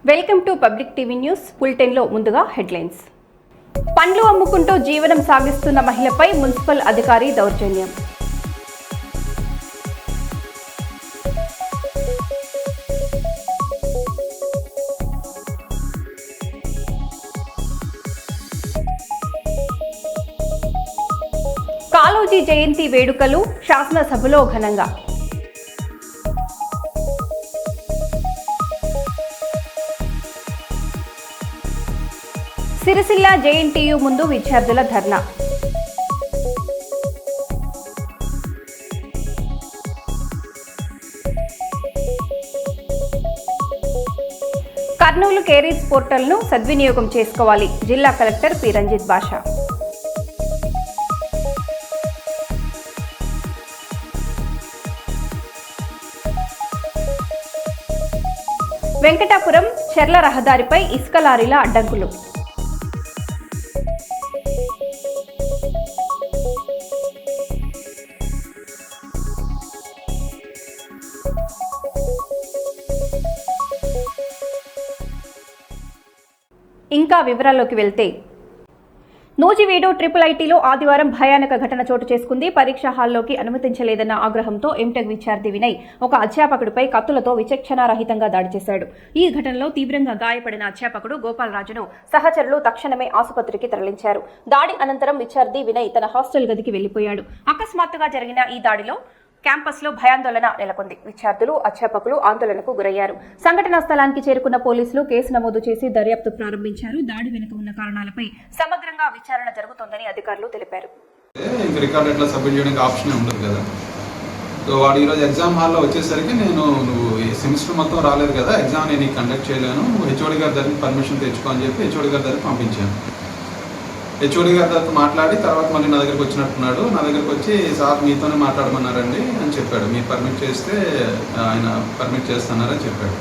Welcome to public TV news. బులెటిన్లో ముందుగా headlines. పండ్లు అమ్ముకుంటూ జీవనం సాగిస్తున్న మహిళపై మున్సిపల్ అధికారి దౌర్జన్యం. కాళోజీ జయంతి వేడుకలు శాసనసభలో ఘనంగా. సిరిసిల్ల జేఎన్టీయూ ముందు విద్యార్థుల ధర్నా. కర్నూలు కేరీస్ పోర్టల్ను సద్వినియోగం చేసుకోవాలి. జిల్లా కలెక్టర్ పి రంజిత్ బాషా. వెంకటాపురం చెర్ల రహదారిపై ఇసుక లారీల అడ్డంకులు. ఇంకా వివరాల్లోకి వెళ్తే, నూజివీడు IIITలో ఆదివారం భయానక ఘటన చోటు చేసుకుంది. పరీక్షా హాల్లోకి అనుమతించలేదన్న ఆగ్రహంతో ఎంటెక్ విద్యార్థి వినయ్ ఒక అధ్యాపకుడిపై కత్తులతో విచక్షణారహితంగా దాడి చేశాడు. ఈ ఘటనలో తీవ్రంగా గాయపడిన అధ్యాపకుడు గోపాలరాజును సహచరులు తక్షణమే ఆసుపత్రికి తరలించారు. దాడి అనంతరం విద్యార్థి వినయ్ తన హాస్టల్ గదికి వెళ్లిపోయాడు. అకస్మాత్తుగా జరిగిన ఈ దాడిలో క్యాంపస్లో భయాందోళన నెలకొంది. విద్యార్థులు, అధ్యాపకులు ఆందోళనకు గురయ్యారు. సంఘటనా స్థలానికి చేరుకున్న పోలీసులు కేసు నమోదు చేసి దర్యాప్తు ప్రారంభించారు. దాడి వెనుక ఉన్న కారణాలపై సమగ్రంగా విచారణ జరుగుతోందని అధికారులు తెలిపారు. రికార్డ్ ఎట్లా సబ్మిట్ చేయడానికి ఆప్షన్ ఉండదు కదా. సో వాడు ఈరోజు ఎగ్జామ్ హాల్లో వచ్చేసరికి నువ్వు ఈ సెమిస్టర్ మొత్తం రాలేదు కదా, ఎగ్జామ్ నేను కండక్ట్ చేయలేను, హెచ్ఓడి గారి దగ్గర పర్మిషన్ తెచ్చుకో అని చెప్పి హెచ్ఓడి గారి దగ్గర పంపించాను. హెచ్ఓడి గారి తర్వాత మాట్లాడి తర్వాత మళ్ళీ నా దగ్గరికి వచ్చినట్టున్నాడు. నా దగ్గరికి వచ్చి సార్ మీతోనే మాట్లాడమన్నారండి అని చెప్పాడు. మీరు పర్మిట్ చేస్తే ఆయన పర్మిట్ చేస్తున్నారని చెప్పాడు.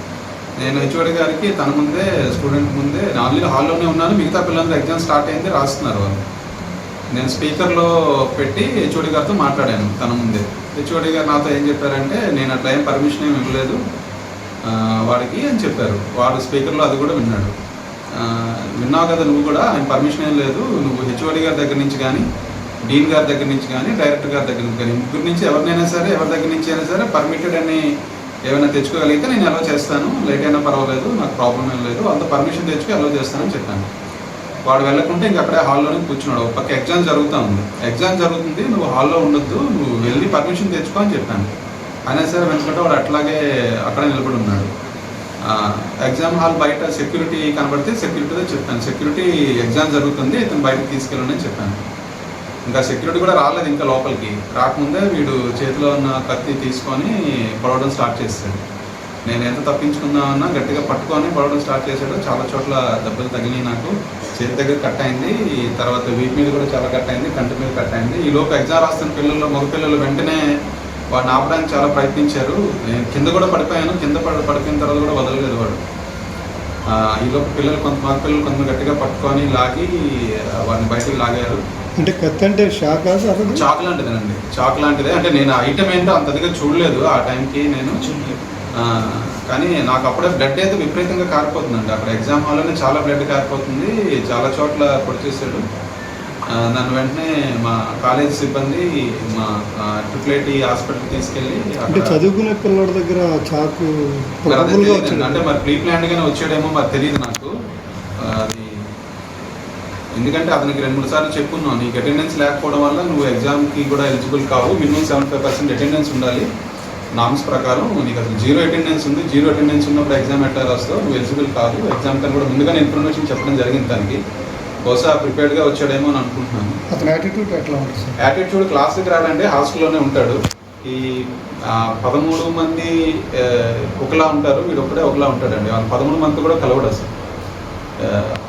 నేను హెచ్ఓడి గారికి తన ముందే స్టూడెంట్ ముందే ఆల్రెడీ హాల్లోనే ఉన్నాను, మిగతా పిల్లలందరూ ఎగ్జామ్ స్టార్ట్ అయింది రాస్తున్నారు వాళ్ళు. నేను స్పీకర్లో పెట్టి హెచ్ఓడి గారితో మాట్లాడాను తన ముందే. హెచ్ఓడి గారు నాతో ఏం చెప్పారంటే నేను అట్లా ఏం పర్మిషన్ ఏమి ఇవ్వలేదు వాడికి అని చెప్పారు. వాడు స్పీకర్లో అది కూడా విన్నాడు. విన్నావు కదా నువ్వు కూడా, ఆయన పర్మిషన్ ఏం లేదు, నువ్వు హెచ్ఓడి గారి దగ్గర నుంచి కానీ డీన్ గారి దగ్గర నుంచి కానీ డైరెక్టర్ గారి దగ్గర నుంచి కానీ ముగ్గురు నుంచి ఎవరినైనా సరే ఎవరి దగ్గర నుంచి అయినా సరే పర్మిటెడ్ అని ఏమైనా తెచ్చుకోగలిగితే నేను అలౌ చేస్తాను, లేట్ అయినా పర్వాలేదు, నాకు ప్రాబ్లం ఏం లేదు, అంత పర్మిషన్ తెచ్చుకు అలౌ చేస్తానని చెప్పాను. వాడు వెళ్ళకుంటే ఇంక అక్కడే హాల్లోనే కూర్చున్నాడు. ఒక పక్క ఎగ్జామ్ జరుగుతుంది, నువ్వు హాల్లో ఉండొద్దు, నువ్వు వెళ్ళి పర్మిషన్ తెచ్చుకో అని చెప్పాను. అయినా సరే వెనుకుంటే వాడు అట్లాగే అక్కడే నిలబడి ఉన్నాడు. ఎగ్జామ్ హాల్ బయట సెక్యూరిటీ కనబడితే సెక్యూరిటీతో చెప్పాను, సెక్యూరిటీ ఎగ్జామ్ జరుగుతుంది ఇతను బయటకు తీసుకెళ్ళండి అని చెప్పాను. ఇంకా సెక్యూరిటీ కూడా రాలేదు. ఇంకా లోపలికి రాకముందే వీడు చేతిలో ఉన్న కత్తి తీసుకొని పొడవడం స్టార్ట్ చేశాడు. నేను ఎంత తప్పించుకుందామన్నా గట్టిగా పట్టుకొని పొడవడం స్టార్ట్ చేశాడు. చాలా చోట్ల దెబ్బలు తగిలినాయి. నాకు చేతి దగ్గర కట్ అయింది, తర్వాత వీపు మీద కూడా చాలా కట్ అయింది, కంటి మీద కట్ అయింది. ఈ లోపు ఎగ్జామ్ రాస్తున్న పిల్లలు, మగపిల్లలు వెంటనే వాడిని ఆపడానికి చాలా ప్రయత్నించారు. నేను కింద కూడా పడిపోయాను, కింద పడిపోయిన తర్వాత కూడా వదలలేదు వాడు. ఈలోపు పిల్లలు కొంతమంది గట్టిగా పట్టుకొని లాగి వాడిని బయటకు లాగారు. అంటే కత్తి అంటే చాక్ లాంటిదేనండి, చాక్ లాంటిదే. అంటే నేను ఐటమ్ ఏంటో అంతదిగా చూడలేదు ఆ టైంకి నేను, కానీ నాకు అప్పుడే బ్లడ్ అయితే విపరీతంగా కారిపోతుందండి. అక్కడ ఎగ్జామ్ హాల్లోనే చాలా బ్లడ్ కారిపోతుంది, చాలా చోట్ల పొడి చేశాడు. నన్ను వెంటనే మా కాలేజ్ సిబ్బంది మా IIIT హాస్పిటల్కి తీసుకెళ్ళి చదువుకునే పిల్లల దగ్గర చాకు అంటే మరి ప్రీ ప్లాన్డ్గానే వచ్చాడేమో మరి తెలియదు నాకు. అది ఎందుకంటే అతనికి 2-3 సార్లు చెప్పున్నాను, నీకు అటెండెన్స్ లేకపోవడం వల్ల నువ్వు ఎగ్జామ్కి కూడా ఎలిజిబుల్ కావు, మినిమం 75% అటెండెన్స్ ఉండాలి నామ్స్ ప్రకారం, నీకు అసలు 0 అటెండెన్స్ ఉంది, 0 అటెండెన్స్ ఉన్నప్పుడు ఎగ్జామ్ ఎట్లా రాస్తావు, నువ్వు ఎలిజిబుల్ కాదు ఎగ్జామ్ కని కూడా ముందుగానే ఇన్ఫర్మేషన్ చెప్పడం జరిగింది. దానికి బహుశా ప్రిపేర్డ్గా వచ్చాడేమో అని అనుకుంటున్నాను. అతని యాటిట్యూడ్ ఎట్లా ఉంటుంది? యాటిట్యూడ్ క్లాస్కి రాడండి, హాస్టల్లోనే ఉంటాడు. ఈ 13 మంది ఒకలా ఉంటారు, వీడు ఒకడే ఒకలా ఉంటాడండి. వాళ్ళు 13 మంది కూడా కలవడు అసలు.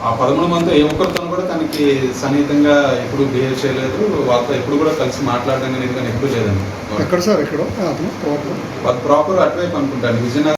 ఆ 13 మంది ఏ ఒక్కరితో కూడా తనకి సన్నిహితంగా ఎప్పుడు బిహేవ్ చేయలేదు, వాళ్ళతో ఎప్పుడు కూడా కలిసి మాట్లాడడం అనేది కానీ ఎప్పుడు లేదండి. ఎక్కడ సార్ ఎక్కడో ప్రాపర్ అటువైపు అనుకుంటాను, విజయనగరం.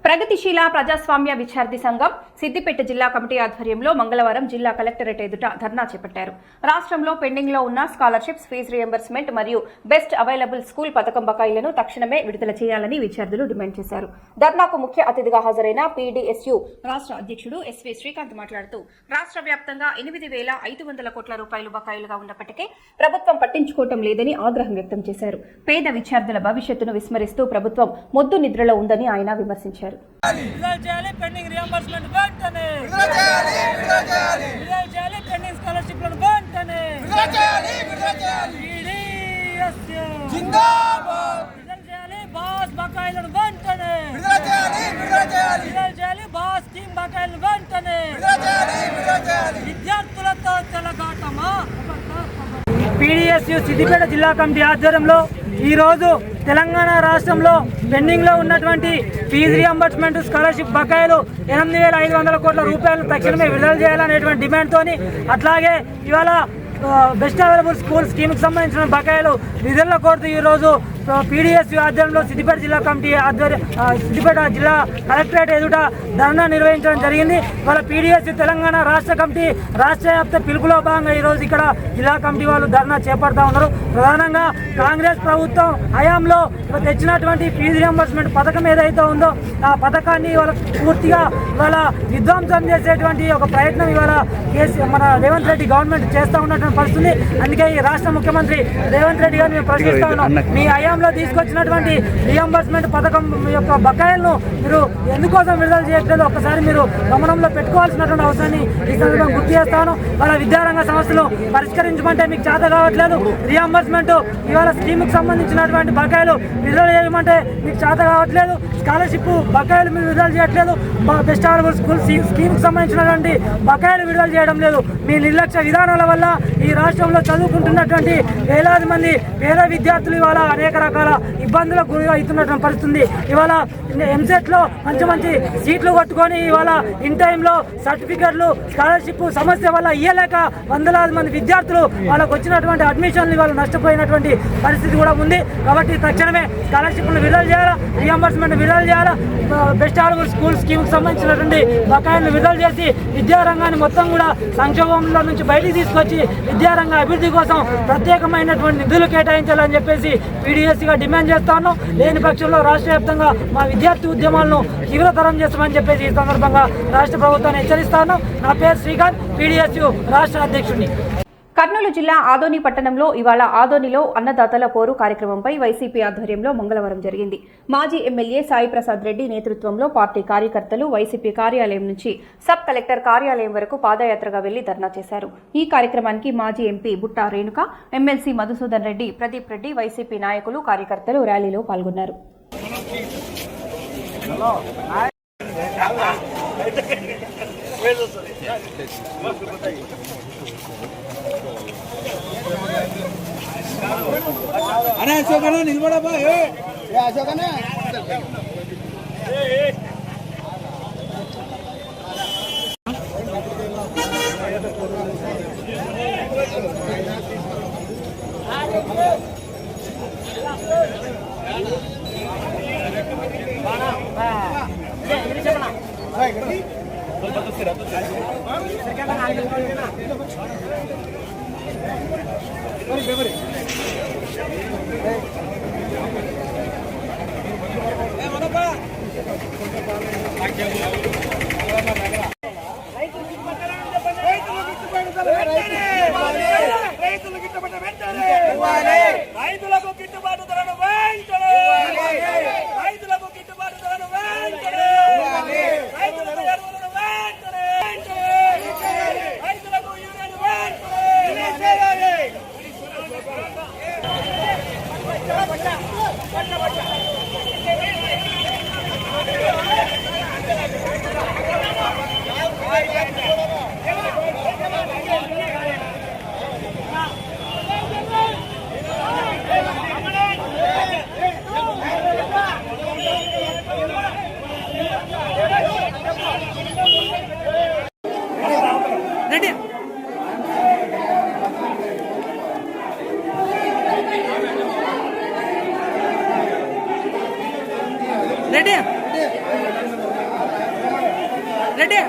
ప్రగతిశీల ప్రజాస్వామ్య విద్యార్థి సంఘం సిద్దిపేట జిల్లా కమిటీ ఆధ్వర్యంలో మంగళవారం జిల్లా కలెక్టరేట్ ఎదుట ధర్నా చేపట్టారు. రాష్ట్రంలో పెండింగ్ లో ఉన్న స్కాలర్షిప్స్, ఫీజు రియంబర్స్మెంట్ మరియు బెస్ట్ అవైలబుల్ స్కూల్ పథకం బకాయిలను తక్షణమే విడుదల చేయాలని విద్యార్థులు డిమాండ్ చేశారు. ధర్నాకు ముఖ్య అతిథిగా హాజరైన పీడీఎస్యు రాష్ట్ర అధ్యక్షుడు ఎస్వీ శ్రీకాంత్ మాట్లాడుతూ రాష్ట్ర వ్యాప్తంగా 8,500 కోట్ల రూపాయలు బకాయిలుగా ఉన్నప్పటికీ ప్రభుత్వం పట్టించుకోవటం లేదని ఆగ్రహం వ్యక్తం చేశారు. పేద విద్యార్థుల భవిష్యత్తును విస్మరిస్తూ ప్రభుత్వం మొద్దు నిద్రలో ఉందని ఆయన విమర్శించారు. పెండింగ్ రియంబర్స్మెంట్ వెంటనే పెండింగ్ స్కాలర్షిప్లను వెంటనే బాస్ బకాయిలను వెంటనే బాస్ స్కీమ్ బకాయిలను వెంటనే విద్యార్థులతో చెలగాటమా. పీడీఎస్యు సిద్దిపేట జిల్లా కమిటీ ఆధ్వర్యంలో ఈరోజు తెలంగాణ రాష్ట్రంలో పెండింగ్లో ఉన్నటువంటి ఫీజు రియంబర్స్మెంట్, స్కాలర్షిప్ బకాయిలు 8,500 కోట్ల రూపాయలు తక్షణమే విడుదల చేయాలనేటువంటి డిమాండ్తో, అట్లాగే ఇవాళ బెస్ట్ అవైలబుల్ స్కూల్ స్కీమ్కి సంబంధించిన బకాయిలు విడుదల కోరుతూ ఈరోజు పీడీఎస్యు ఆధ్వర్యంలో సిద్దిపేట జిల్లా కమిటీ సిద్దిపేట జిల్లా కలెక్టరేట్ ఎదుట ధర్నా నిర్వహించడం జరిగింది. వాళ్ళ పీడీఎస్యు తెలంగాణ రాష్ట్ర కమిటీ రాష్ట్ర వ్యాప్త పిలుపులో భాగంగా ఈరోజు ఇక్కడ జిల్లా కమిటీ వాళ్ళు ధర్నా చేపడతా ఉన్నారు. ప్రధానంగా కాంగ్రెస్ ప్రభుత్వం హయాంలో తెచ్చినటువంటి ఫీజు రియంబర్స్మెంట్ పథకం ఏదైతే ఉందో ఆ పథకాన్ని ఇవాళ పూర్తిగా ఇవాళ విధ్వంసం చేసేటువంటి ఒక ప్రయత్నం ఇవాళ మన రేవంత్ రెడ్డి గవర్నమెంట్ చేస్తూ ఉన్నటువంటి పరిస్థితి. అందుకే ఈ రాష్ట్ర ముఖ్యమంత్రి రేవంత్ రెడ్డి గారిని మేము ప్రశ్నిస్తా ఉన్నాం, మీ హయాంలో తీసుకొచ్చినటువంటి రియంబర్స్మెంట్ పథకం యొక్క బకాయిలను మీరు ఎందుకోసం విడుదల చేయట్లేదు, ఒక్కసారి మీరు గమనంలో పెట్టుకోవాల్సినటువంటి అవసరాన్ని ఈ సందర్భంగా గుర్తు చేస్తాను. వాళ్ళ విద్యారంగ సమస్యలు పరిష్కరించమంటే మీకు చేత కావట్లేదు, రియంబర్స్మెంట్ ఇవాళ స్కీమ్కి సంబంధించినటువంటి బకాయిలు విడుదల చేయమంటే మీకు చేత కావట్లేదు, స్కాలర్షిప్ బకాయిలు మీరు విడుదల చేయట్లేదు, బెస్ట్ అవైలబుల్ స్కూల్ స్కీమ్కి సంబంధించినటువంటి బకాయిలు విడుదల చేయడం లేదు. మీ నిర్లక్ష్య విధానాల వల్ల ఈ రాష్ట్రంలో చదువుకుంటున్నటువంటి వేలాది మంది పేద విద్యార్థులు ఇవాళ అనేక రకాల ఇబ్బందులకు గురి అవుతున్నటువంటి పరిస్థితుంది. ఇవాళ ఎంసెట్లో మంచి సీట్లు కొట్టుకొని ఇవాళ ఇన్ టైంలో సర్టిఫికెట్లు, స్కాలర్షిప్ సమస్య వల్ల ఇయ్యలేక వందలాది మంది విద్యార్థులు వాళ్ళకు వచ్చినటువంటి అడ్మిషన్లు ఇవాళ నష్టపోయినటువంటి పరిస్థితి కూడా ఉంది. కాబట్టి తక్షణమే స్కాలర్షిప్లు విడుదల చేయాలా, రియంబర్స్మెంట్ విడుదల చేయాలా, బెస్ట్ అవైలబుల్ స్కూల్ స్కీమ్కి సంబంధించినటువంటి బకాయిలను విడుదల చేసి విద్యారంగాన్ని మొత్తం కూడా సంక్షోభంలో నుంచి బయటికి తీసుకొచ్చి విద్యారంగ అభివృద్ధి కోసం ప్రత్యేకమైనటువంటి నిధులు కేటాయించాలని చెప్పేసి పీడీఎస్గా డిమాండ్ చేస్తా ఉన్నాం. లేని పక్షంలో రాష్ట్ర వ్యాప్తంగా మా విద్యార్థి ఉద్యమాలను తీవ్రతరం చేస్తామని చెప్పేసి ఈ సందర్భంగా రాష్ట్ర ప్రభుత్వాన్ని హెచ్చరిస్తా ఉన్నాం. నా పేరు శ్రీకాంత్, పీడీఎస్యు రాష్ట్ర అధ్యక్షుడిని. కర్నూలు జిల్లా ఆదోని పట్టణంలో ఇవాళ ఆదోనిలో అన్నదాతల పోరు కార్యక్రమంపై వైసీపీ ఆధ్వర్యంలో మంగళవారం జరిగింది. మాజీ ఎమ్మెల్యే సాయి ప్రసాద్ రెడ్డి నేతృత్వంలో పార్టీ కార్యకర్తలు వైసీపీ కార్యాలయం నుంచి సబ్ కలెక్టర్ కార్యాలయం వరకు పాదయాత్రగా వెళ్లి ధర్నా చేశారు. ఈ కార్యక్రమానికి మాజీ MP Butta Renuka, MLC Madhusudan Reddy, Pradeep Reddy, YCP నాయకులు, కార్యకర్తలు ర్యాలీలో పాల్గొన్నారు. అనే అశోకనా నిలబడబ్బా, అశోకనా రైతులకు గిట్టుబాటు ధరను వెంటనే, రైతులకు గిట్టుబాటు ధరను వెంటనే, రైతులకు ఎరువులను వెంటనే, రైతులకు యూరియన్ వెంటనే. రెడీ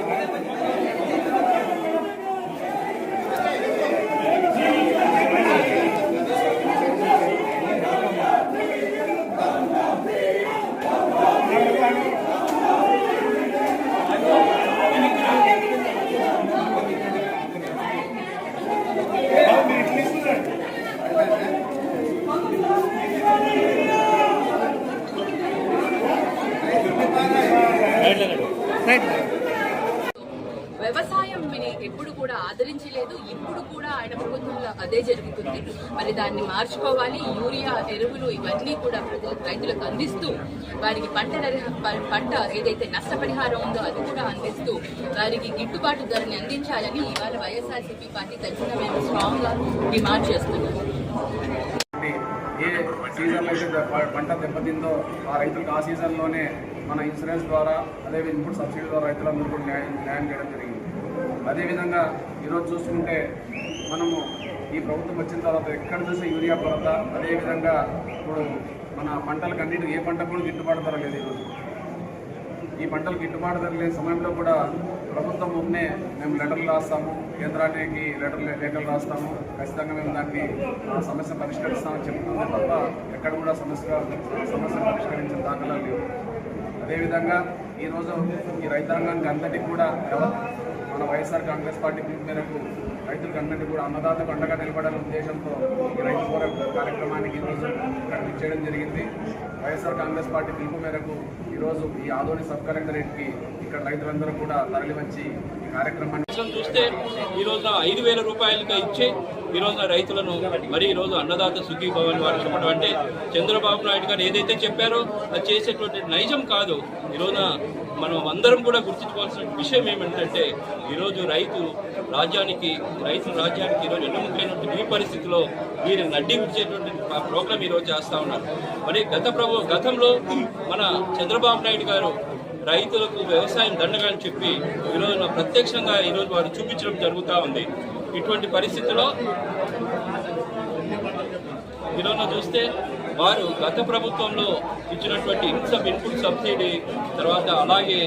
వ్యవసాయం ఎప్పుడు కూడా ఆదరించలేదు. ఇప్పుడు కూడా ఆయన ప్రభుత్వంలో అదే జరుగుతుంది. మరి దాన్ని మార్చుకోవాలి. యూరియా, ఎరువులు ఇవన్నీ కూడా రైతులకు అందిస్తూ వారికి పంట ఏదైతే నష్టపరిహారం ఉందో అది కూడా అందిస్తూ వారికి గిట్టుబాటు ధరని అందించాలని ఇవాళ వైఎస్ఆర్సీపీ పార్టీ తరఫున మేము స్ట్రాంగ్ గా డిమాండ్ చేస్తున్నాము. ఏ సీజన్లో అయితే పంట దెబ్బతిందో ఆ రైతులకు ఆ సీజన్లోనే మన ఇన్సూరెన్స్ ద్వారా అదే ఇన్పుట్ సబ్సిడీ ద్వారా రైతులందరూ కూడా న్యాయం చేయడం జరిగింది. అదేవిధంగా ఈరోజు చూసుకుంటే మనము ఈ ప్రభుత్వం వచ్చిన తర్వాత ఎక్కడ చూసే యూరియా కొరత, అదేవిధంగా ఇప్పుడు మన పంటలకు అన్నిటికీ ఏ పంటకు కూడా గిట్టుబాటు ధర లేదు. ఈరోజు ఈ పంటలు గిట్టుబాటు ధర లేని సమయంలో కూడా ప్రభుత్వం ముందే మేము లెటర్లు రాస్తాము, కేంద్రానికి లేఖలు రాస్తాము, ఖచ్చితంగా మేము దాన్ని సమస్య పరిష్కరిస్తామని చెప్తుంది తప్ప ఎక్కడ కూడా సమస్య పరిష్కరించిన దాఖలాలు లేవు. అదేవిధంగా ఈరోజు ఈ రైతాంగానికి అంతటికి కూడా మన వైఎస్ఆర్ కాంగ్రెస్ పార్టీ పిలుపు మేరకు రైతులకు అన్నింటి కూడా అన్నదాతకు అండగా నిలబడాలనే ఉద్దేశంతో ఈ రైతు పోరాట కార్యక్రమానికి ఈరోజు ఇక్కడ చేయడం జరిగింది. వైఎస్ఆర్ కాంగ్రెస్ పార్టీ పిలుపు మేరకు ఈరోజు ఈ ఆదోని సబ్ కలెక్టరేట్కి ఇక్కడ రైతులందరూ కూడా తరలివచ్చి ఈ కార్యక్రమాన్ని చూస్తే ఈరోజు 5,000 రూపాయలుగా ఇచ్చి ఈరోజు రైతులను మరి ఈరోజు అన్నదాత సుఖీ భవన్ వారు చెప్పడం అంటే చంద్రబాబు నాయుడు గారు ఏదైతే చెప్పారో అది చేసేటువంటి నైజం కాదు. ఈరోజు మనం అందరం కూడా గుర్తించుకోవాల్సిన విషయం ఏమిటంటే ఈరోజు రైతు రాజ్యానికి ఈరోజు ఎన్నుముకైనటువంటి ఈ పరిస్థితిలో వీరు నడ్డి విడిచేటువంటి ప్రోగ్రాం ఈరోజు చేస్తూ ఉన్నారు. మరి గతంలో మన చంద్రబాబు నాయుడు గారు రైతులకు వ్యవసాయం దండగా అని చెప్పి ఈరోజు ప్రత్యక్షంగా ఈరోజు వారు చూపించడం జరుగుతూ ఉంది. ఇటువంటి పరిస్థితిలో ఈరోజు చూస్తే వారు గత ప్రభుత్వంలో ఇచ్చినటువంటి ఇన్పుట్ సబ్సిడీ తర్వాత అలాగే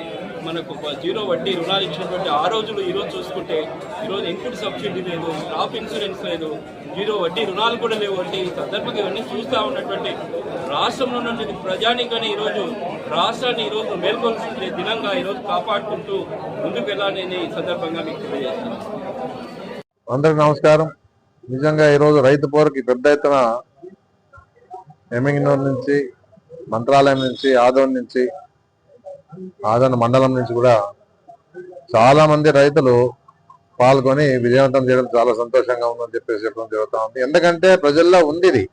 మనకు 0 వడ్డీ రుణాలు ఇచ్చినటువంటి ఆ రోజులు ఈరోజు చూసుకుంటే ఈరోజు ఇన్పుట్ సబ్సిడీ లేదు, క్రాప్ ఇన్సూరెన్స్ లేదు, 0 వడ్డీ రుణాలు కూడా లేవు. అంటే ఈ సందర్భంగా ఇవన్నీ చూస్తూ ఉన్నటువంటి రాష్ట్రంలో ఉన్నటువంటి ప్రజానికాన్ని ఈరోజు రాష్ట్రాన్ని ఈరోజు మేల్కొల్పే దినంగా ఈరోజు కాపాడుకుంటూ ముందుకు వెళ్ళాలని ఈ సందర్భంగా మీకు తెలియజేస్తాను. అందరికి నమస్కారం. నిజంగా ఈరోజు రైతు పోరుకి పెద్ద ఎత్తున ఎమ్మింగనూరు నుంచి, మంత్రాలయం నుంచి, ఆదోని మండలం నుంచి కూడా చాలా మంది రైతులు పాల్గొని విజయవంతం చేయడం చాలా సంతోషంగా ఉందని చెప్పేసి చెప్పడం జరుగుతూ ఉంది. ఎందుకంటే ప్రజల్లో ఉంది ఇది.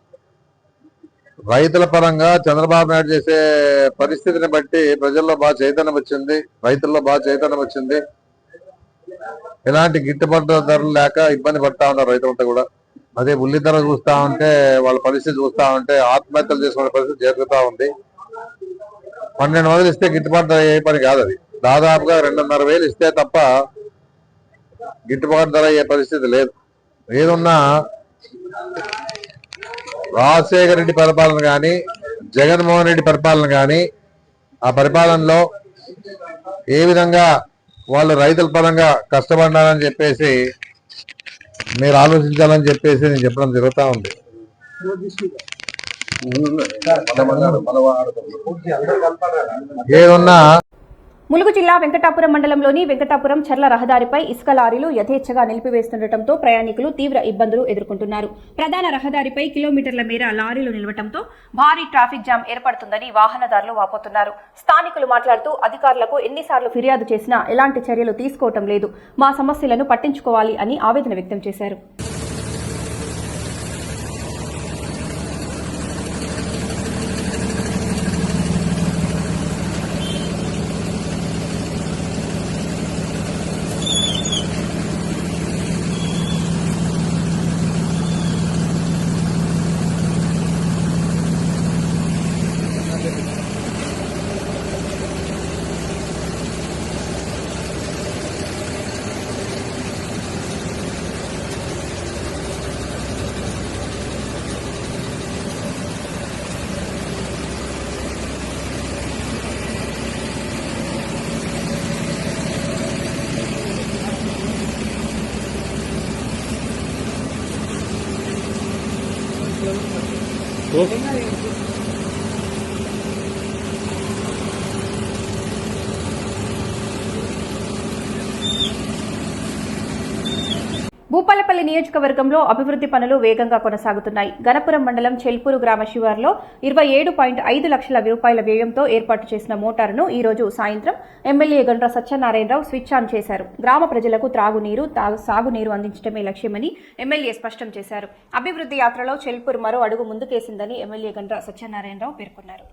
రైతుల పరంగా చంద్రబాబు నాయుడు చేసే పరిస్థితిని బట్టి ప్రజల్లో బాగా చైతన్యం వచ్చింది, రైతుల్లో బాగా చైతన్యం వచ్చింది. ఎలాంటి గిట్టుబాటు ధరలు లేక ఇబ్బంది పడతా ఉన్నారు రైతులంతా కూడా. అదే ఉల్లి ధర చూస్తా ఉంటే వాళ్ళ పరిస్థితి చూస్తా ఉంటే ఆత్మహత్యలు చేసుకునే పరిస్థితి జరుగుతూ ఉంది. 12,000 ఇస్తే గిట్టుబాటు ధర అయ్యే పని కాదు. అది దాదాపుగా 2,500 ఇస్తే తప్ప గిట్టుబాటు ధర అయ్యే పరిస్థితి లేదు. ఏదున్నా రాజశేఖర రెడ్డి పరిపాలన కానీ, జగన్మోహన్ రెడ్డి పరిపాలన కానీ, ఆ పరిపాలనలో ఏ విధంగా వాళ్ళు రైతుల పరంగా కష్టపడ్డారని చెప్పేసి మీరు ఆలోచించాలని చెప్పేసి నేను చెప్పడం జరుగుతూ ఉంది. ఏదున్నా ములుగు జిల్లా వెంకటాపురం మండలంలోని వెంకటాపురం చర్ల రహదారిపై ఇసుక లారీలు యథేచ్ఛగా నిలిపివేస్తుండటంతో ప్రయాణికులు తీవ్ర ఇబ్బందులు ఎదుర్కొంటున్నారు. ప్రధాన రహదారిపై కిలోమీటర్ల మేర లారీలు నిలవడంతో భారీ ట్రాఫిక్ జామ్ ఏర్పడుతుందని వాహనదారులు వాపోతున్నారు. స్థానికులు మాట్లాడుతూ అధికారులకు ఎన్నిసార్లు ఫిర్యాదు చేసినా ఎలాంటి చర్యలు తీసుకోవటం లేదు, మా సమస్యలను పట్టించుకోవాలి అని ఆవేదన వ్యక్తం చేశారు. భూపాలపల్లి నియోజకవర్గంలో అభివృద్ధి పనులు వేగంగా కొనసాగుతున్నాయి. గణపురం మండలం చెల్పూరు గ్రామ శివారులో 27.5 లక్షల రూపాయల వ్యయంతో ఏర్పాటు చేసిన మోటారును ఈ రోజు సాయంత్రం MLA Gandra Satyanarayana Rao switch on చేశారు. గ్రామ ప్రజలకు త్రాగునీరు, సాగునీరు అందించడమే లక్ష్యమని ఎమ్మెల్యే స్పష్టం చేశారు. అభివృద్ధి యాత్రలో చెల్పూరు మరో అడుగు ముందుకేసిందని ఎమ్మెల్యే గండ్ర సత్యనారాయణరావు పేర్కొన్నారు.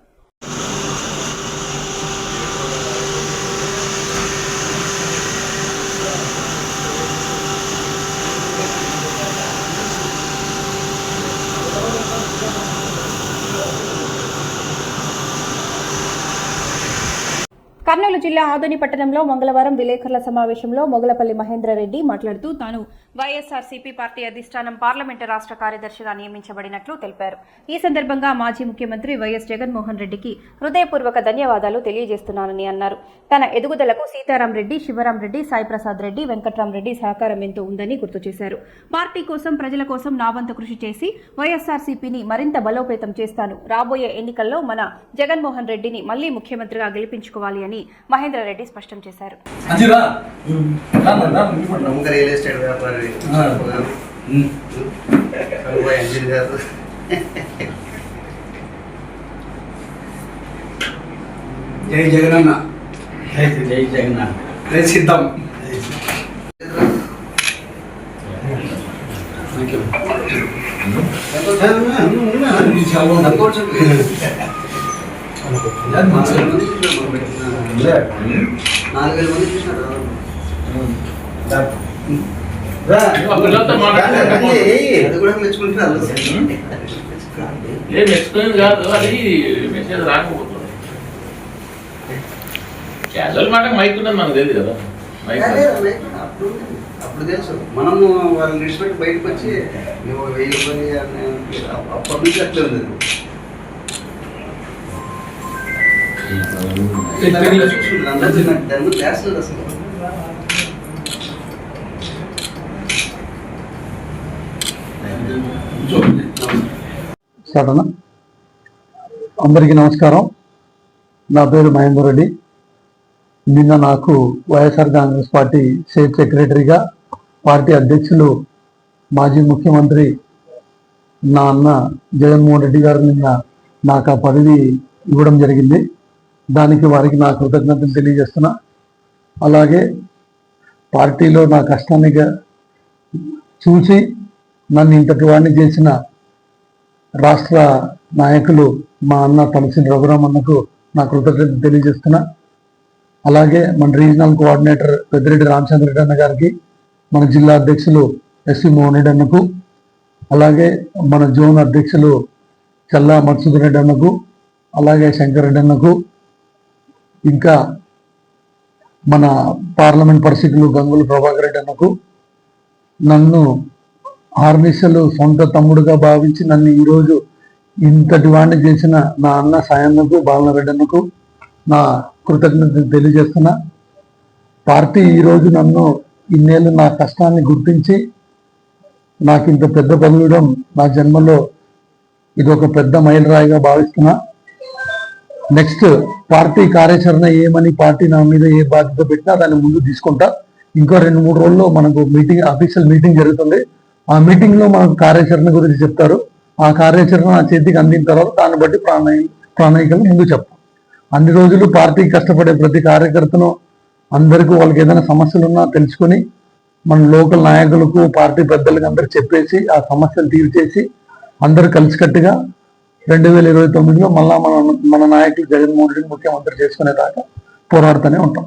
కర్నూలు జిల్లా ఆదోని పట్టణంలో మంగళవారం విలేకరుల సమావేశంలో మొగలపల్లి మహేంద్రరెడ్డి మాట్లాడుతూ తాను వైఎస్ఆర్సీపీ పార్టీ అధిష్టానం పార్లమెంటు రాష్ట్ర కార్యదర్శిగా నియమించబడినట్లు తెలిపారు. ఈ సందర్భంగా మాజీ ముఖ్యమంత్రి వైఎస్ జగన్మోహన్ రెడ్డికి హృదయపూర్వక ధన్యవాదాలు తెలియజేస్తున్నానని అన్నారు. తన ఎదుగుదలకు సీతారాం రెడ్డి, శివరాం రెడ్డి, సాయిప్రసాద్ రెడ్డి, వెంకట్రామరెడ్డి సహకారం ఎంతో ఉందని గుర్తు చేశారు. పార్టీ కోసం, ప్రజల కోసం నా వంతు కృషి చేసి వైఎస్ఆర్సీపీని మరింత బలోపేతం చేస్తాను. రాబోయే ఎన్నికల్లో మన జగన్మోహన్ రెడ్డిని మళ్లీ ముఖ్యమంత్రిగా గెలిపించుకోవాలి అని మహేంద్రరెడ్డి స్పష్టం చేశారు. రియల్ ఎస్టేట్ వ్యాపారి జై జగనన్న, జై జగన్న, జై సిద్ధం. మెచ్చుకునేది కాదు, అది మెసేజ్ రాకపోతుంది. క్యాజువల్ మాట మైక్ ఉన్నది మనకు తెలియదు కదా. అప్పుడు తెలుసు, మనము వాళ్ళని విడిచిపెట్టి బయటకు వచ్చి నువ్వు 1000 రూపాయలు అప్పటి నుంచి అట్లే ఉంది. దాని క్లాస్ అసలు సడన అందరికీ నమస్కారం. నా పేరు మహేందర్ రెడ్డి. నిన్న నాకు వైఎస్ఆర్ కాంగ్రెస్ పార్టీ స్టేట్ సెక్రటరీగా పార్టీ అధ్యక్షులు మాజీ ముఖ్యమంత్రి నా అన్న జగన్మోహన్ రెడ్డి గారు నిన్న నాకు ఆ పదవి ఇవ్వడం జరిగింది. దానికి వారికి నా కృతజ్ఞతలు తెలియజేస్తున్నా. అలాగే పార్టీలో నా కష్టాన్ని చూసి నన్ను ఇంతటి వాడిని చేసిన రాష్ట్ర నాయకులు మా అన్న తలసిని రఘురామన్నకు నా కృతజ్ఞతలు తెలియజేస్తున్నా. అలాగే మన రీజనల్ కోఆర్డినేటర్ పెద్దిరెడ్డి రామచంద్ర రెడ్డి అన్న గారికి, మన జిల్లా అధ్యక్షులు ఎస్వి మోహన్ రెడ్డి అన్నకు, అలాగే మన జోన్ అధ్యక్షులు చల్లా మధుసూదన్ రెడ్డి అన్నకు, అలాగే శంకర్ రెడ్డి అన్నకు, ఇంకా మన పార్లమెంట్ పరిస్థితులు గంగుల ప్రభాకర్ రెడ్డి అన్నకు, నన్ను ఆర్నిసలు సొంత తమ్ముడుగా భావించి నన్ను ఈరోజు ఇంతటి వాడిని చేసిన నా అన్న సాయన్నకు, బాలనారెడ్డి అన్నకు నా కృతజ్ఞతలు తెలియజేస్తున్నా. పార్టీ ఈరోజు నన్ను ఇన్నేళ్ళు నా కష్టాన్ని గుర్తించి నాకు ఇంత పెద్ద పదవి ఇవ్వడం నా జన్మలో ఇది ఒక పెద్ద మైలురాయిగా భావిస్తున్నా. నెక్స్ట్ పార్టీ కార్యాచరణ ఏమని పార్టీ నా మీద ఏ బాధ్యత పెట్టినా దాన్ని ముందు తీసుకుంటా. ఇంకో 2-3 రోజుల్లో మనకు అఫీషియల్ మీటింగ్ జరుగుతుంది. ఆ మీటింగ్ లో మనకు కార్యాచరణ గురించి చెప్తారు. ఆ కార్యాచరణ నా చేతికి అందిన తర్వాత దాన్ని బట్టి ప్రణాళికలు ముందు చెప్తాం. అన్ని రోజులు పార్టీకి కష్టపడే ప్రతి కార్యకర్తను అందరికీ వాళ్ళకి ఏదైనా సమస్యలు ఉన్నా తెలుసుకుని మన లోకల్ నాయకులకు, పార్టీ పెద్దలకు అందరికి చెప్పేసి ఆ సమస్యలు తీర్చేసి అందరూ కలిసికట్టుగా 2029లో మళ్ళా మన నాయకులు జగన్మోహన్ రెడ్డిని ముఖ్యమంత్రి చేసుకునేదాకా పోరాడుతూనే ఉంటాం.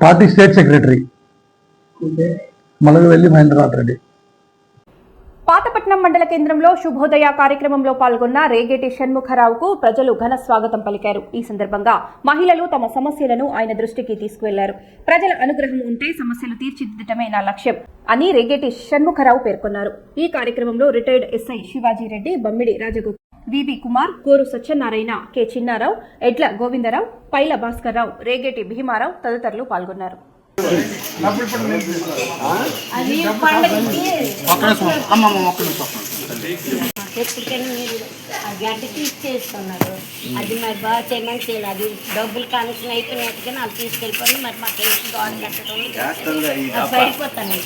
Party state secretary Malagavelli Mahendranath Reddy. Pathapatnam మండల కేంద్రంలో శుభోదయ కార్యక్రమంలో పాల్గొన్న రేగేటి షణ్ముఖరావుకు ప్రజలు ఘన స్వాగతం పలికారు. ఈ సందర్భంగా మహిళలు తమ సమస్యలను ఆయన దృష్టికి తీసుకువెళ్లారు. ప్రజల అనుగ్రహం ఉంటే సమస్యలు తీర్చిదిద్దటమే నా లక్ష్యం అని రేగేటి షణ్ముఖరావు పేర్కొన్నారు. ఈ కార్యక్రమంలో రిటైర్డ్ ఎస్ఐ శివాజీరెడ్డి, బమ్మిడి రాజగోపాల్, వివి కుమార్, కోరు సత్యనారాయణ, కె చిన్నారావు, ఎడ్ల గోవిందరావు, పైల భాస్కర్రావు, రేగేటి భీమారావు తదితరులు పాల్గొన్నారు. ఎప్పటికైనా మీరు ఆ గడ్డకి ఇచ్చేస్తున్నారు, అది మరి బాగా చేయమని చేయాలి. అది డబ్బులు కనెక్షన్ అయిపోయినట్టుగా నాకు తీసుకెళ్ళిపోయి మరి మాకు వేసి గోడ కట్టడం పడిపోతాను.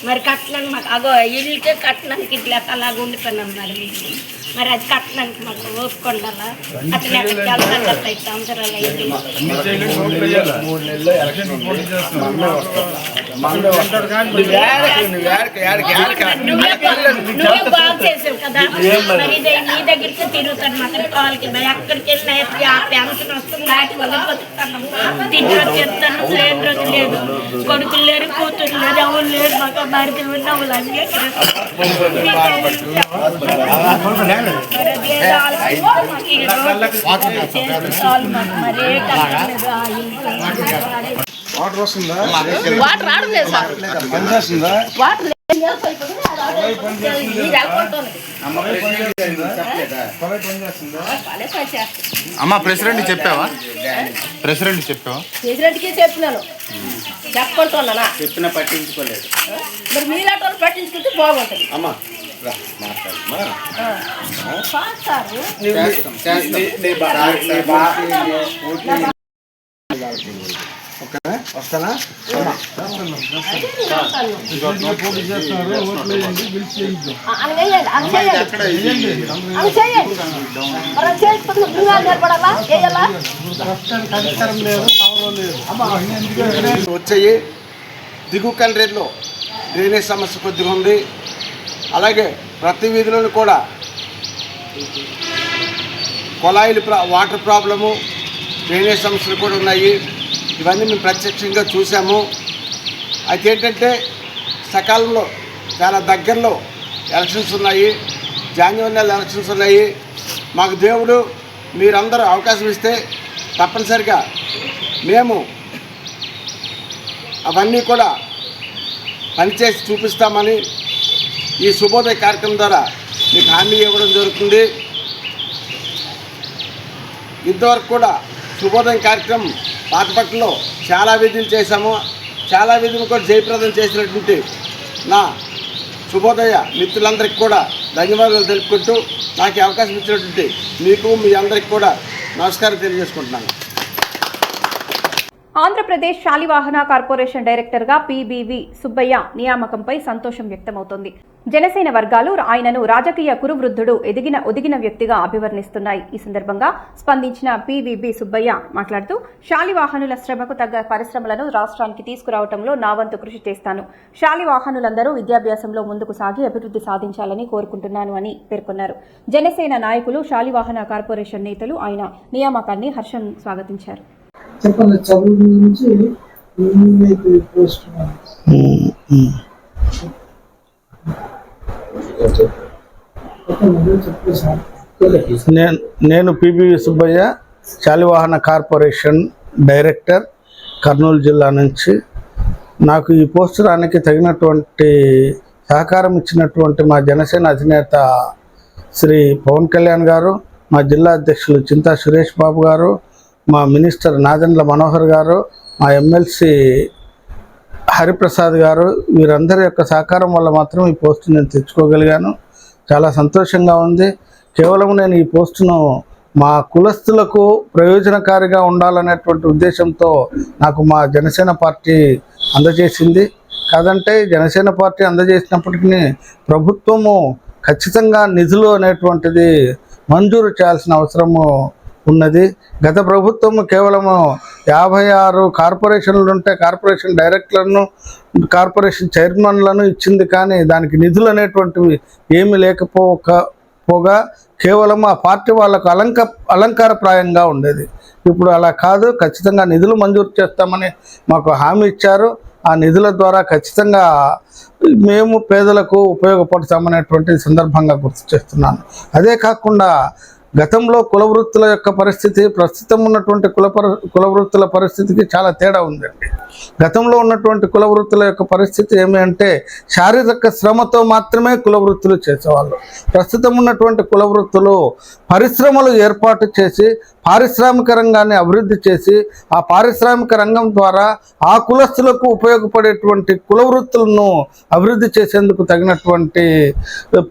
మరి కట్టడానికి మాకు అగో ఇల్లుకే కట్టడానికి ఇట్లా అలాగ ఉండిపోయినాం మరి. మరి అది కట్టడానికి మాకు ఓపుకుండాలా అట్లా ఎక్కడికి వెళ్తాను కదా 5 సంవత్సరాలు అయితే నువ్వే బాగు చేసావు కదా. మరి నీ దగ్గరికి తిరుగుతాను మాకు కాళ్ళకి ఎక్కడికి వెళ్ళినా ఆ పెన్షన్ వస్తుంది దాటి వల్ల బతుకుతాను. తింటాను చెప్తాను, లేని రోజు లేదు, కొడుకులు లేరు, కూతురు లేదు, ఎవరు లేరు, మాకు మరిది ఉన్న వాళ్ళందరూ వాటర్ వస్తుందా? వాటర్ రావడం లేదు సార్. పనిచేస్తుందా? వాటర్ అమ్మా ప్రెసిడెంట్ చెప్పావా? ప్రెసిడెంట్ ప్రెసిడెంట్కి చెప్పినాను, చెప్పడుతున్నానా? చెప్పినా పట్టించుకోలేదు. మరి మీలాంటి వాళ్ళు పట్టించుకుంటే బాగుంటుంది. అమ్మా వస్తానా? వచ్చాయి. దిగువ కల్రేట్లో డ్రైనేజ్ సమస్య కొద్దిగా ఉంది. అలాగే ప్రతి వీధిలోనూ కూడా కొలాయిలు వాటర్ ప్రాబ్లము, డ్రైనేజ్ సమస్యలు కూడా ఉన్నాయి. ఇవన్నీ మేము ప్రత్యక్షంగా చూసాము. అయితే ఏంటంటే సకాలంలో చాలా దగ్గరలో ఎలక్షన్స్ ఉన్నాయి, జాన్యువరి నెల ఎలక్షన్స్ ఉన్నాయి. మాకు దేవుడు మీరందరూ అవకాశం ఇస్తే తప్పనిసరిగా మేము అవన్నీ కూడా పనిచేసి చూపిస్తామని ఈ శుభోదయ కార్యక్రమం ద్వారా మీకు హామీ ఇవ్వడం జరుగుతుంది. ఇంతవరకు కూడా శుభోదయం కార్యక్రమం పాతపట్నంలో చాలా విధులు చేశాము. చాలా విధులు కూడా జయప్రదం చేసినటువంటి నా శుభోదయ మిత్రులందరికీ కూడా ధన్యవాదాలు తెలుపుకుంటూ నాకు అవకాశం ఇచ్చినటువంటి మీకు మీ అందరికీ కూడా నమస్కారం తెలియజేసుకుంటున్నాను. ఆంధ్రప్రదేశ్ శాలివాహన కార్పొరేషన్ డైరెక్టర్గా పీబీవి సుబ్బయ్య నియామకంపై సంతోషం వ్యక్తమవుతోంది. జనసేన వర్గాలు ఆయనను రాజకీయ కురువృద్ధుడు, ఒదిగిన వ్యక్తిగా అభివర్ణిస్తున్నాయి. ఈ సందర్భంగా స్పందించిన పీబీబీ సుబ్బయ్య మాట్లాడుతూ శాలివాహనుల శ్రమకు తగ్గ పరిశ్రమలను రాష్ట్రానికి తీసుకురావడంలో నా వంతు కృషి చేస్తాను. శాలివాహనులందరూ విద్యాభ్యాసంలో ముందుకు సాగి అభివృద్ధి సాధించాలని కోరుకుంటున్నాను అని పేర్కొన్నారు. జనసేన నాయకులు, శాలివాహన కార్పొరేషన్ నేతలు ఆయన నియామకాన్ని హర్షం స్వాగతించారు. చెప్పండి, చదువు గురించి నేను పీబీవి సుబ్బయ్య, శాలివాహన కార్పొరేషన్ డైరెక్టర్, కర్నూలు జిల్లా నుంచి. నాకు ఈ పోస్టు రానికి తగినటువంటి సహకారం ఇచ్చినటువంటి మా జనసేన అధినేత శ్రీ పవన్ కళ్యాణ్ గారు, మా జిల్లా అధ్యక్షులు చింతా సురేష్ బాబు గారు, మా మినిస్టర్ నాదెండ్ల మనోహర్ గారు, మా ఎమ్మెల్సీ హరిప్రసాద్ గారు, వీరందరి యొక్క సహకారం వల్ల మాత్రం ఈ పోస్టు నేను తెచ్చుకోగలిగాను. చాలా సంతోషంగా ఉంది. కేవలం నేను ఈ పోస్టును మా కులస్తులకు ప్రయోజనకారిగా ఉండాలనేటువంటి ఉద్దేశంతో నాకు మా జనసేన పార్టీ అందజేసింది. కాదంటే జనసేన పార్టీ అందజేసినప్పటికీ ప్రభుత్వము ఖచ్చితంగా నిధులు అనేటువంటిది మంజూరు చేయాల్సిన అవసరము ఉన్నది. గత ప్రభుత్వము కేవలము 56 కార్పొరేషన్లు ఉంటే కార్పొరేషన్ డైరెక్టర్లను, కార్పొరేషన్ చైర్మన్లను ఇచ్చింది. కానీ దానికి నిధులు అనేటువంటివి ఏమీ లేకపోగా కేవలం ఆ పార్టీ వాళ్ళకు అలంకారప్రాయంగా ఉండేది. ఇప్పుడు అలా కాదు, ఖచ్చితంగా నిధులు మంజూరు చేస్తామని మాకు హామీ ఇచ్చారు. ఆ నిధుల ద్వారా ఖచ్చితంగా మేము పేదలకు ఉపయోగపడతామనేటువంటి సందర్భంగా గుర్తు చేస్తున్నాను. అదే కాకుండా గతంలో కుల వృత్తుల యొక్క పరిస్థితి ప్రస్తుతం ఉన్నటువంటి కుల వృత్తుల పరిస్థితికి చాలా తేడా ఉందండి. గతంలో ఉన్నటువంటి కుల వృత్తుల యొక్క పరిస్థితి ఏమి అంటే శారీరక శ్రమతో మాత్రమే కుల వృత్తులు చేసేవాళ్ళు. ప్రస్తుతం ఉన్నటువంటి కుల వృత్తులు పరిశ్రమలు ఏర్పాటు చేసి పారిశ్రామిక రంగాన్ని అభివృద్ధి చేసి ఆ పారిశ్రామిక రంగం ద్వారా ఆ కులస్తులకు ఉపయోగపడేటువంటి కుల వృత్తులను అభివృద్ధి చేసేందుకు తగినటువంటి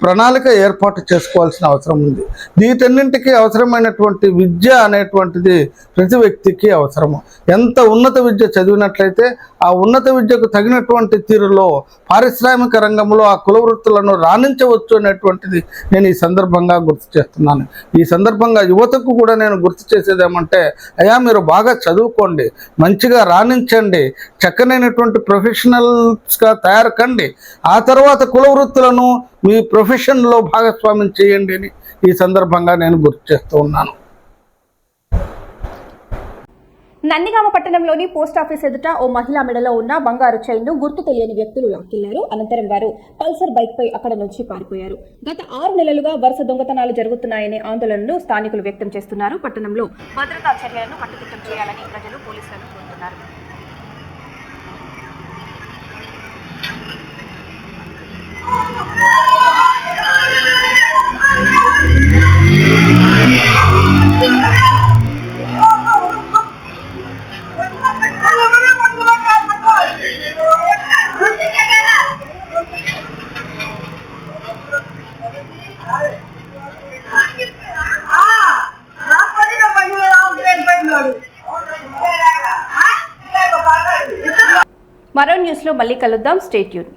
ప్రణాళిక ఏర్పాటు చేసుకోవాల్సిన అవసరం ఉంది. వీటన్నింటికీ అవసరమైనటువంటి విద్య అనేటువంటిది ప్రతి వ్యక్తికి అవసరము. ఎంత ఉన్నత విద్య చదివినట్లయితే ఆ ఉన్నత విద్యకు తగినటువంటి తీరులో పారిశ్రామిక రంగంలో ఆ కుల వృత్తులను రాణించవచ్చు అనేటువంటిది నేను ఈ సందర్భంగా గుర్తు చేస్తున్నాను. ఈ సందర్భంగా యువతకు కూడా నేను గుర్తు చేసేది ఏమంటే, అయ్యా మీరు బాగా చదువుకోండి, మంచిగా రాణించండి, చక్కనైనటువంటి ప్రొఫెషనల్స్గా తయారు కండి, ఆ తర్వాత కుల వృత్తులను మీ ప్రొఫెషన్లో భాగస్వామ్యం చేయండి అని ఈ సందర్భంగా నేను గుర్తు చేస్తూ ఉన్నాను. నందిగామ పట్టణంలోని పోస్టాఫీస్ ఎదుట ఓ మహిళా మెడలో ఉన్న బంగారు చైన్ను గుర్తు తెలియని వ్యక్తులు లాక్కెళ్లారు. అనంతరం వారు పల్సర్ బైక్ పై అక్కడ నుంచి పారిపోయారు. గత 6 నెలలుగా వరుస దొంగతనాలు జరుగుతున్నాయనే ఆందోళనను స్థానికులు వ్యక్తం చేస్తున్నారు. పట్టణంలో భద్రతా చర్యలను కట్టుదిట్టం చేయాలని ప్రజలు పోలీసులను కోరుతున్నారు. మరో న్యూస్లో మళ్ళీ కలుద్దాం. Stay tune.